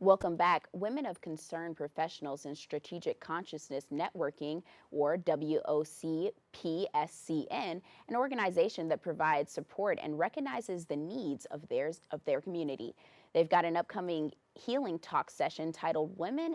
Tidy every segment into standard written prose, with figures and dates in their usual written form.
Welcome back. Women of Concern Professionals in Strategic Consciousness Networking, or WOCPSCN, an organization that provides support and recognizes the needs of their community. They've got an upcoming healing talk session titled Women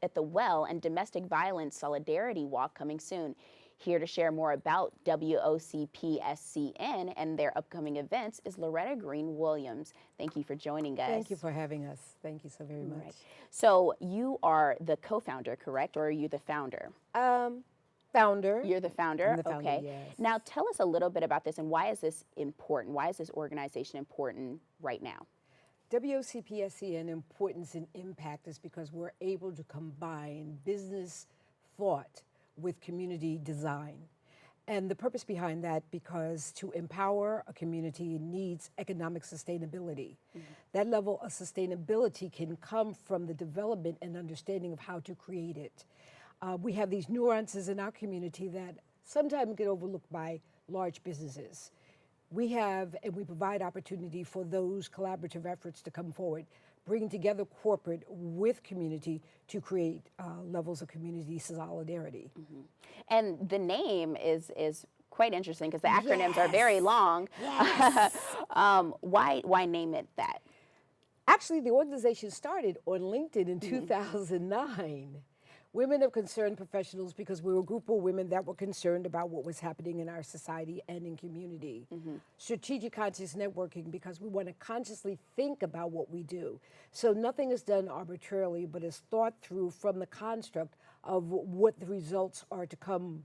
at the Well and Domestic Violence Solidarity Walk coming soon. Here to share more about WOCPSCN and their upcoming events is Loretta Green-Williams. Thank you for joining us. Thank you for having us. Thank you so very much. Right. So you are the co-founder, correct? Or are you the founder? Founder. You're the founder? I'm the founder, okay. yes. Now tell us a little bit about this and why is this important? Why is this organization important right now? WOCPSCN importance and impact is because we're able to combine business thought with community design. And the purpose behind that, because to empower a community needs economic sustainability. That level of sustainability can come from the development and understanding of how to create it. We have these nuances in our community that sometimes get overlooked by large businesses. We have, and we provide opportunity for those collaborative efforts to come forward, bringing together corporate with community to create levels of community solidarity. And the name is quite interesting because the acronyms are very long. Yes. Why name it that? Actually, the organization started on LinkedIn in 2009. Women of Concern Professionals, because we were a group of women that were concerned about what was happening in our society and in community. Strategic Conscious Networking, because we want to consciously think about what we do. So nothing is done arbitrarily, but is thought through from the construct of what the results are to come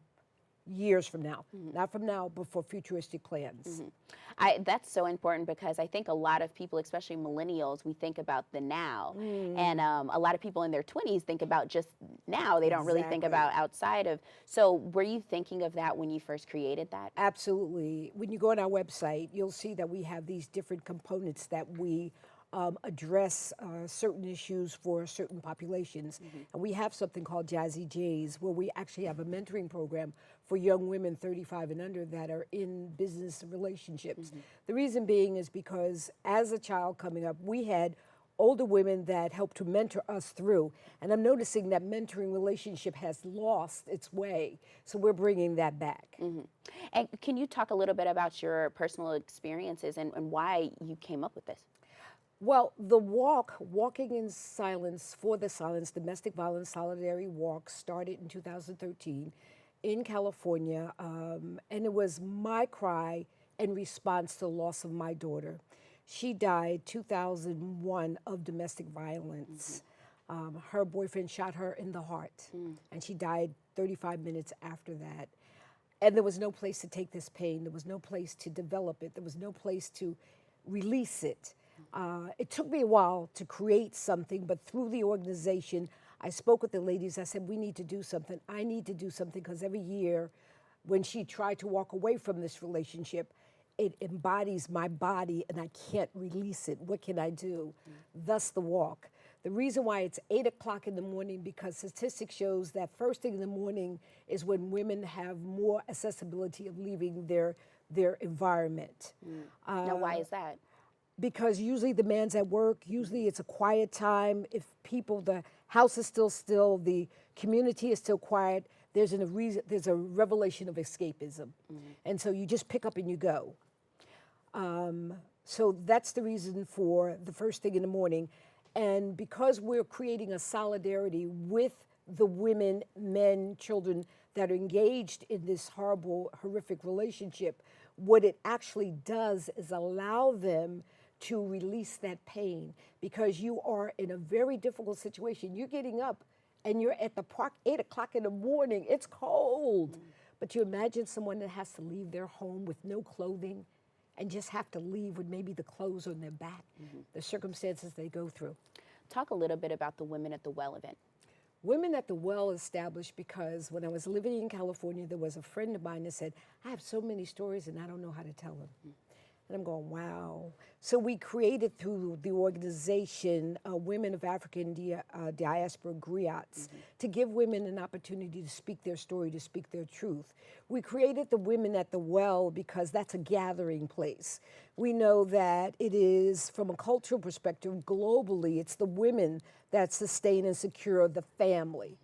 years from now. Not from now, but for futuristic plans. That's so important because I think a lot of people, especially millennials, we think about the now. And a lot of people in their 20s think about just now. They don't really think about outside of. So were you thinking of that when you first created that? Absolutely. When you go on our website, you'll see that we have these different components that we address certain issues for certain populations. And we have something called Jazzy Js, where we actually have a mentoring program for young women 35 and under that are in business relationships. The reason being is because as a child coming up, we had older women that helped to mentor us through. And I'm noticing that mentoring relationship has lost its way. So we're bringing that back. And can you talk a little bit about your personal experiences and why you came up with this? Well, the walk, Walking in Silence for the Silence, Domestic Violence Solidarity Walk, started in 2013 in California, and it was my cry in response to the loss of my daughter. She died 2001 of domestic violence. Her boyfriend shot her in the heart, and she died 35 minutes after that. And there was no place to take this pain. There was no place to develop it. There was no place to release it. It took me a while to create something, but through the organization, I spoke with the ladies. I said, we need to do something. I need to do something because every year when she tried to walk away from this relationship, it embodies my body and I can't release it. What can I do? Thus the walk. The reason why it's 8 o'clock in the morning, because statistics shows that first thing in the morning is when women have more accessibility of leaving their environment. Now, why is that? Because usually the man's at work, usually it's a quiet time. If the house is still, the community is still quiet, there's a revelation of escapism. And so you just pick up and you go. So that's the reason for the first thing in the morning. And because we're creating a solidarity with the women, men, children that are engaged in this horrible, horrific relationship, what it actually does is allow them to release that pain, because you are in a very difficult situation. You're getting up and you're at the park 8 o'clock in the morning. It's cold. But you imagine someone that has to leave their home with no clothing and just have to leave with maybe the clothes on their back, the circumstances they go through. Talk a little bit about the Women at the Well event. Women at the Well established because when I was living in California, there was a friend of mine that said, I have so many stories and I don't know how to tell them. And I'm going, wow. So we created through the organization Women of African Diaspora Griots to give women an opportunity to speak their story, to speak their truth. We created the Women at the Well because that's a gathering place. We know that it is, from a cultural perspective, globally, it's the women that sustain and secure the family.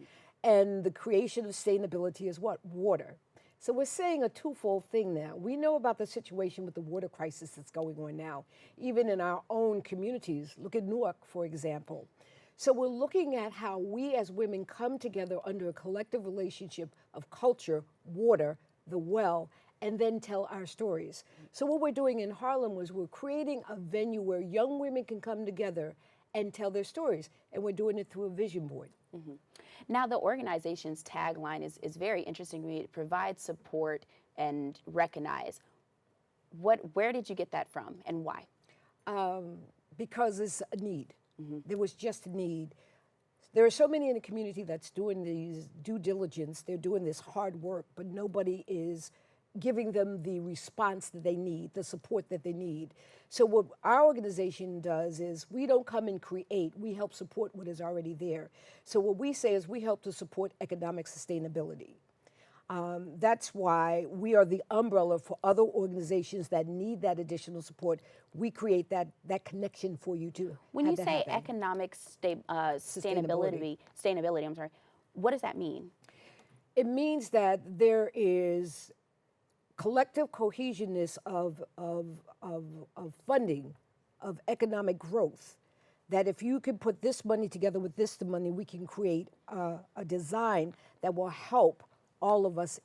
And the creation of sustainability is what? Water. So we're saying a twofold thing now. We know about the situation with the water crisis that's going on now, even in our own communities. Look at Newark, for example. So we're looking at how we as women come together under a collective relationship of culture, water, the well, and then tell our stories. So what we're doing in Harlem was we're creating a venue where young women can come together and tell their stories. And we're doing it through a vision board. Now, the organization's tagline is very interesting to me. It provides support and recognize. Where did you get that from and why? Because it's a need. There was just a need. There are so many in the community that's doing these due diligence. They're doing this hard work, but nobody is giving them the response that they need, the support that they need. So what our organization does is we don't come and create, we help support what is already there. So what we say is we help to support economic sustainability. That's why we are the umbrella for other organizations that need that additional support. We create that connection for you too. When you say economic sustainability, I'm sorry, what does that mean? It means that there is collective cohesionness of funding, of economic growth, that if you can put this money together with this money, we can create a design that will help all of us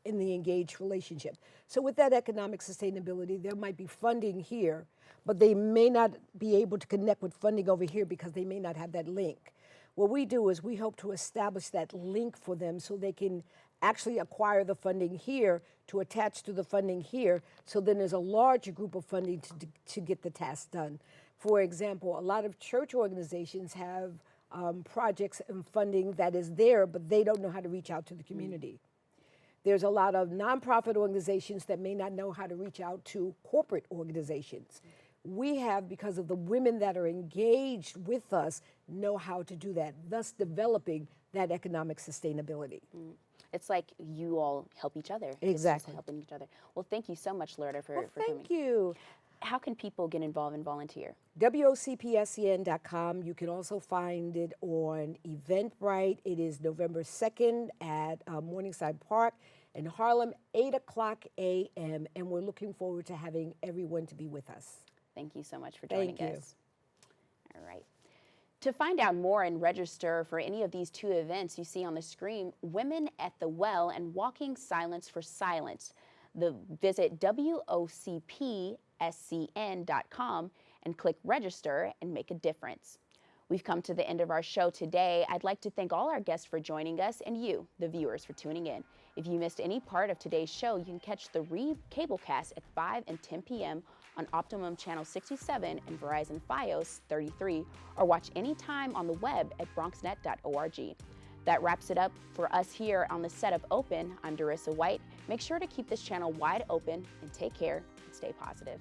in the engaged relationship. So with that economic sustainability, there might be funding here, but they may not be able to connect with funding over here because they may not have that link. What we do is we help to establish that link for them so they can actually acquire the funding here to attach to the funding here, so then there's a larger group of funding to get the task done. For example, a lot of church organizations have projects and funding that is there, but they don't know how to reach out to the community. There's a lot of nonprofit organizations that may not know how to reach out to corporate organizations. We have, because of the women that are engaged with us, know how to do that, thus developing that economic sustainability. It's like you all help each other. Exactly. It's just helping each other. Well, thank you so much, Loretta, for coming. Thank you. How can people get involved and volunteer? WOCPSCN.com. You can also find it on Eventbrite. It is November 2nd at Morningside Park in Harlem, 8 o'clock a.m. And we're looking forward to having everyone to be with us. Thank you so much for joining Thank you. us. All right. To find out more and register for any of these two events you see on the screen, Women at the Well and Walking Silence for Silence, visit WOCPSCN.com and click register and make a difference. We've come to the end of our show today. I'd like to thank all our guests for joining us and you, the viewers, for tuning in. If you missed any part of today's show, you can catch the cablecast at 5 and 10 p.m. on Optimum Channel 67 and Verizon Fios 33, or watch anytime on the web at bronxnet.org. That wraps it up for us here on the set of Open. I'm Dorissa White. Make sure to keep this channel wide open and take care and stay positive.